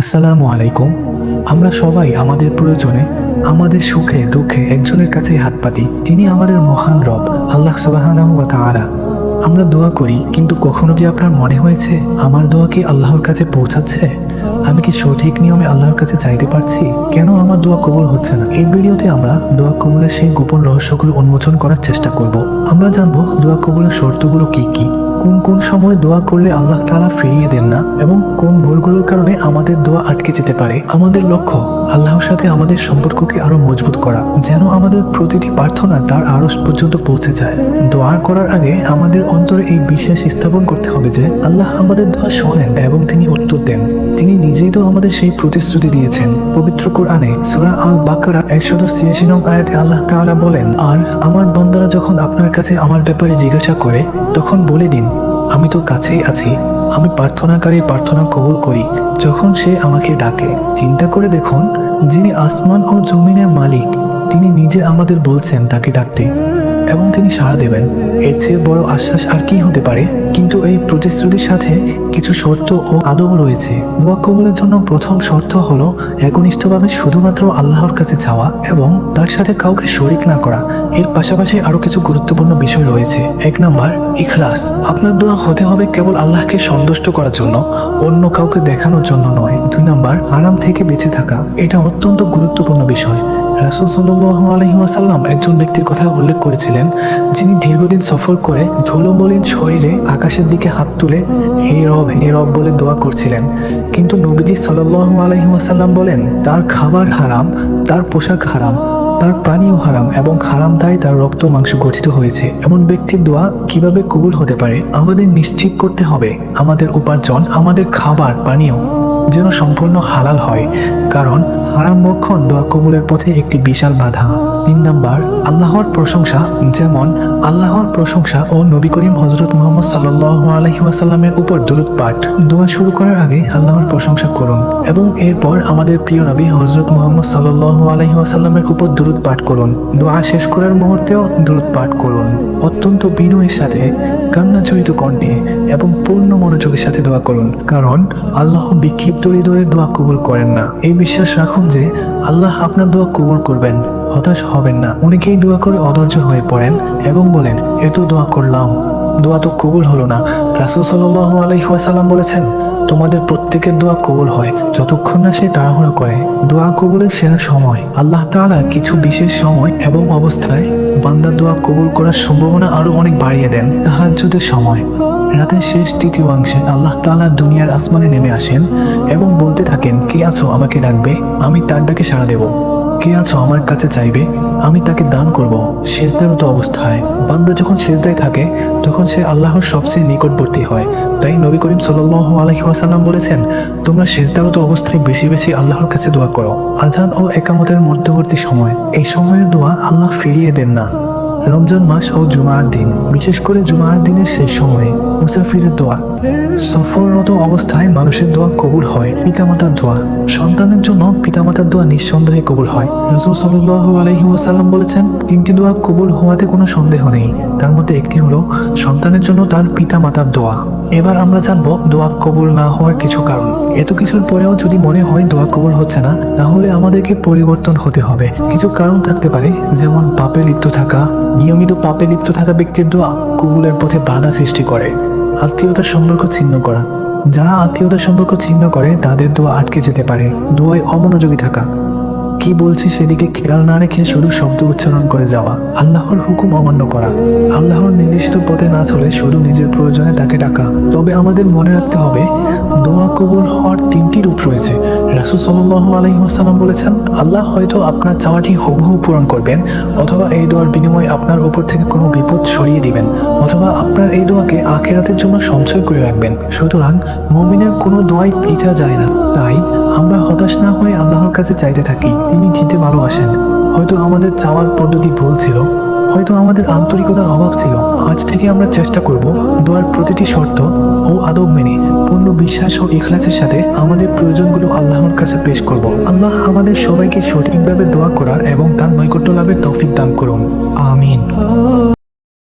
আসসালামু আলাইকুম। আমরা সবাই আমাদের প্রয়োজনে, আমাদের সুখে দুঃখে একজনের কাছেই হাত পাতি। তিনি আমাদের মহান রব, আল্লাহ সুবহানাহু ওয়া তাআলা। আমরা দোয়া করি, কিন্তু কখনো কি আপনার মনে হয়েছে আমার দোয়া কি আল্লাহর কাছে পৌঁছাচ্ছে? আমি কি সঠিক নিয়মে আল্লাহর কাছে চাইতে পারছি? কেন আমার দোয়া কবুল হচ্ছে না? এই ভিডিওতে আমরা দোয়া কবুলের সেই গোপন রহস্যগুলো উন্মোচন করার চেষ্টা করব। আমরা জানবো দোয়া কবুলের শর্তগুলো কি কি, কোন কোন সময় দোয়া করলে আল্লাহ তাআলা ফিরিয়ে দেন না, এবং কোন ভুলগুলোর কারণে আমাদের দোয়া আটকে যেতে পারে। আমাদের লক্ষ্য আল্লাহর সাথে আমাদের সম্পর্ককে আরো মজবুত করা, যেন আমাদের প্রতিটি প্রার্থনা তার আরশ পর্যন্ত পৌঁছে যায়। দোয়া করার আগে আমাদের অন্তরে এই বিশ্বাস স্থাপন করতে হবে যে আল্লাহ আমাদের দোয়া শোনেন এবং তিনি উত্তর দেন। তিনি নিজেই তো আমাদের সেই প্রতিশ্রুতি দিয়েছেন। পবিত্র কোরআনে সূরা আল বাকারা 186 নং আয়াতে আল্লাহ তাআলা বলেন, আর আমার বান্দারা যখন আপনার কাছে আমার ব্যাপারে জিজ্ঞাসা করে, তখন বলে দিন, আমি তো কাছেই আছি। আমি প্রার্থনাকারীর প্রার্থনা কবুল করি যখন সে আমাকে ডাকে। চিন্তা করে দেখুন, যিনি আসমান ও জমিনের মালিক, তিনি নিজে আমাদের বলছেন তাকে ডাকতে, এবং তিনি সাড়া দেবেন। এর চেয়ে বড় আশ্বাস আর কি হতে পারে? কিন্তু এই প্রতিশ্রুতির সাথে কিছু শর্ত ও আদব রয়েছে। দোয়া কবুলের জন্য প্রথম শর্ত হলো একনিষ্ঠভাবে শুধুমাত্র আল্লাহর কাছে চাওয়া এবং তার সাথে কাউকে শরীক না করা। এর পাশাপাশি আরো কিছু গুরুত্বপূর্ণ বিষয় রয়েছে। 1 নাম্বার, ইখলাস। আপনার দোয়া হতে হবে কেবল আল্লাহকে সন্তুষ্ট করার জন্য, অন্য কাউকে দেখানোর জন্য নয়। 2 নাম্বার, হারাম থেকে বেঁচে থাকা। এটা অত্যন্ত গুরুত্বপূর্ণ বিষয়। রাসূল সাল্লাল্লাহু আলাইহি ওয়াসাল্লাম একজন ব্যক্তির কথা উল্লেখ করেছিলেন, যিনি দীর্ঘদিন সফর করে ধুলোমলিন শরীরে আকাশের দিকে হাত তুলে হে রব হে রব বলে দোয়া করছিলেন। কিন্তু নবীজি সাল্লাল্লাহু আলাইহি ওয়াসাল্লাম বলেন, তার খাবার হারাম, তার পোশাক হারাম, তার পানীয় হারাম, এবং হারাম দ্বারাই তার রক্ত মাংস গঠিত হয়েছে। এমন ব্যক্তির দোয়া কিভাবে কবুল হতে পারে? আমাদের নিশ্চিত করতে হবে আমাদের উপার্জন, আমাদের খাবার পানীয় যেন সম্পূর্ণ হালাল হয়, কারণ হারাম ভক্ষণ দোয়া কবুলের পথে একটি বিশাল বাধা। 3 নাম্বার, আল্লাহর প্রশংসা, যেমন আল্লাহর প্রশংসা ও নবী করিম হযরত মুহাম্মদ সাল্লাল্লাহু আলাইহি ওয়াসাল্লামের উপর দুরূদ পাঠ। দোয়া শুরু করার আগে আল্লাহর প্রশংসা করুন এবং এরপর আমাদের প্রিয় নবী হযরত মুহাম্মদ সাল্লাল্লাহু আলাইহি ওয়াসাল্লামের উপর দুরূদ পাঠ করুন। দোয়া শেষ করার মুহূর্তেও দুরূদ পাঠ করুন। অত্যন্ত বিনয়ের সাথে, কান্নাজড়িত কণ্ঠে এবং পূর্ণ মনোযোগের সাথে দোয়া করুন, কারণ আল্লাহ বিক্ষিপ্ত হৃদয়ের দোয়া কবুল করেন না। এই বিশ্বাস রাখুন যে আল্লাহ আপনার দোয়া কবুল করবেন। হতাশ হবেন না। অনেকেই দোয়া করে অধৈর্য হয়ে পড়েন এবং বলেন, এত দোয়া করলাম, দোয়া তো কবুল হলো না। রাসূল সাল্লাল্লাহু আলাইহি ওয়াসাল্লাম বলেছেন, তোমাদের প্রত্যেকের দোয়া কবুল হয় যতক্ষণ না সে তাড়াহুড়ো করে। দোয়া কবুলের সেরা সময়। আল্লাহ তাআলা কিছু বিশেষ সময় এবং অবস্থায় বান্দার দোয়া কবুল করার সম্ভাবনা আরো অনেক বাড়িয়ে দেন। তাহাজ্জুদের সময়, রাতের শেষ তৃতীয় অংশে আল্লাহ তাআলা দুনিয়ার আসমানে নেমে আসেন এবং বলতে থাকেন, কে আছো আমাকে ডাকবে, আমি তার ডাকে সাড়া দেব। কে আছো আমার কাছে চাইবে, আমি তাকে দান করব। সেজদারত অবস্থায় বান্দা যখন সেজদায় থাকে, তখন সে আল্লাহর সবচেয়ে নিকটবর্তী হয়। তাই নবী করিম সাল্লাল্লাহু আলাইহি ওয়াসাল্লাম বলেছেন, তোমরা সেজদারত অবস্থায় বেশি বেশি আল্লাহর কাছে দোয়া করো। আযান ও ইকামতের মধ্যবর্তী সময়, এই সময়ের দোয়া আল্লাহ ফিরিয়ে দেন না। রমজান মাস ও জুমার দিন, বিশেষ করে জুমার দিনের শেষ সময়ে মুসাফিরের দোয়া। সফররত অবস্থায় মানুষের দোয়া কবুল হয়। পিতামাতার দোয়া, সন্তানের জন্য পিতামাতার দোয়া নিঃসন্দেহে কবুল হয়। রাসূল সাল্লাল্লাহু আলাইহি ওয়াসাল্লাম বলেছেন, 3টি দোয়া কবুল হওয়াতে কোনো সন্দেহ নেই। তার মধ্যে একটি হলো সন্তানের জন্য তার পিতামাতার দোয়া। এবার আমরা জানবো দোয়া কবুল না হওয়ার কিছু কারণ। এত কিছুর পরেও যদি মনে হয় দোয়া কবুল হচ্ছে না, তাহলে আমাদেরকে পরিবর্তন হতে হবে। কিছু কারণ থাকতে পারে, যেমন পাপে লিপ্ত থাকা। নিয়মিত পাপে লিপ্ত থাকা ব্যক্তির দোয়া কবুলের পথে বাধা সৃষ্টি করে। আত্মীয়তার সম্পর্ক ছিন্ন করা, যারা আত্মীয়তার সম্পর্ক ছিন্ন করে তাদের দোয়া আটকে যেতে পারে। দোয়ায় অমনোযোগী থাকা, কি বলছি সেদিকে খেয়াল না রেখে শুধু শব্দ উচ্চারণ করে যাওয়া। আল্লাহর হুকুম অমান্য করা, আল্লাহর নির্দেশিত পথে না চলে শুধু নিজের প্রয়োজনে তাকে ডাকা। তবে আমাদের মনে রাখতে হবে, দোয়া কবুল হওয়ার 3টি রূপ রয়েছে। রাসূল সাল্লাল্লাহু আলাইহি ওয়াসাল্লাম বলেছেন, আল্লাহ হয়তো আপনার চাওয়াটি হুবহু পূরণ করবেন, অথবা এই দোয়ার বিনিময়ে আপনার উপর থেকে কোনো বিপদ সরিয়ে দিবেন, অথবা আপনার এই দোয়াকে আখিরাতের জন্য সঞ্চয় করে রাখবেন। সুতরাং মুমিনের কোনো দোয়াই বৃথা যায় না। তাই আমরা হতাশ না হয়ে আল্লাহর কাছে চাইতে থাকি। তিনি দিতে ভালোবাসেন। হয়তো আমাদের চাওয়ার পদ্ধতি ভুল ছিল, হয়তো আমাদের আন্তরিকতার অভাব ছিল। আজ থেকে আমরা চেষ্টা করব দোয়ার প্রতিটি শর্ত ও আদব মেনে পূর্ণ বিশ্বাস ও ইখলাসের সাথে আমাদের প্রয়োজনগুলো আল্লাহর কাছে পেশ করব। আল্লাহ আমাদের সবাইকে সঠিকভাবে দোয়া করার এবং তার নৈকট্য লাভের তৌফিক দান করুন। আমিন।